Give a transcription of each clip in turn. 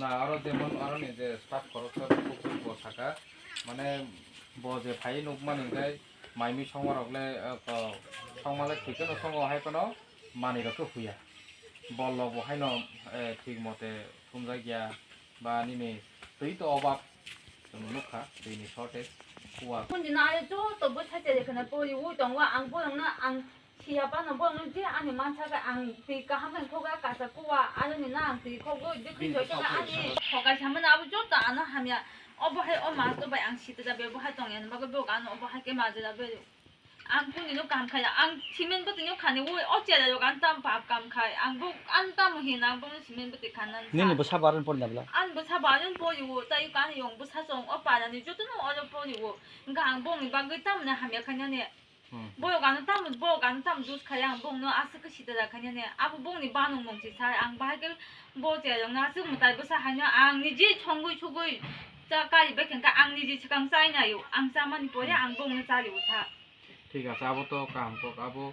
না আরো যেমন আরো নিজে স্টাফ খরচ প্রকল্প থাকা মানে বজে ফাই নুক মানে গাই মাইমি সমর হলে সংমালে ঠিকনো সঙ্গ হাই কোনো মানিরকে হুইয়া বলল বহাই ন ঠিক মতে সুন্দর গিয়া বা নিনে তুই তো অবাক নুখা তুইনি শর্টেজ কুয়া 근데 나의 저도 뭐 찾아야 그나 보이 우동 와안 보는 안 시야바는 보는 지 아니 만차가 안 뒤가 한번 거가 가서 꾸와 아니 나 뒤거고 이렇게 저기가 아니 거가 한번 아부 줬다 안 하면 어버해 엄마 또 봐양 시드다 배부 활동에는 막 배우가 안 어버하게 맞으다 배우 안 보니는 감카야 안 시민부터 욕하니 왜 어째다 욕안 땀밥 감카야 안복안 땀을 해나 보는 시민부터 가는 Nini bo sabaran por nabla. an bu sabayan boyu tayo kan yung bu sasong o para ni juto no ojo boyu nga ang bong bagay tam na hamya kanya ne boyo kan tam dus kaya ang bong no asa ka sida kanya ne abu bong ni banong mong si sa ang bahagel bo je yung nasa mo tayo sa hanya ang ni ji chonggoy chugoy sa kali bekin ka ang ni ji chikang sai na yo ang sama ni boya ang bong na sa yo sa ঠিক আছে আবো তো কাম কক আবো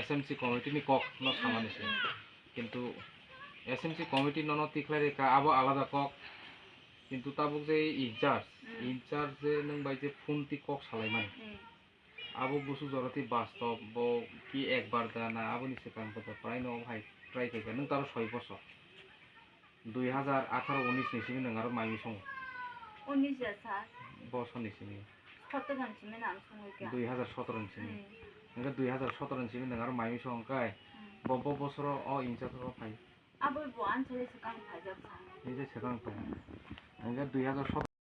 SMC committee নি কক ন সামানিছে কিন্তু SMC committee নন তিখলাই রেখা আবো আলাদা কক কিন্তু তাবুক যে ইনচার্জ যে নং বাই যে ফোনটি কক সালাইমান আবো বুসু জরতি বাস্তব ব কি একবার দানা আবো নি সেকান কথা প্রায় ন ভাই ট্রাই থেকে নং তার 6 বছর 2018 19 নিছিমি নং আর মাইমি সং 언니 진짜 사 বছর নিছিমি 컸던 점치면 안 송을게 2017 নিছিমি 그러니까 2017 নিছিমি নং আর মাইমি সং কাই বব বছর অ ইনচার্জ ফাই 아벌 뭐안 저래서 깡 가져가 이제 제가 그러니까 2017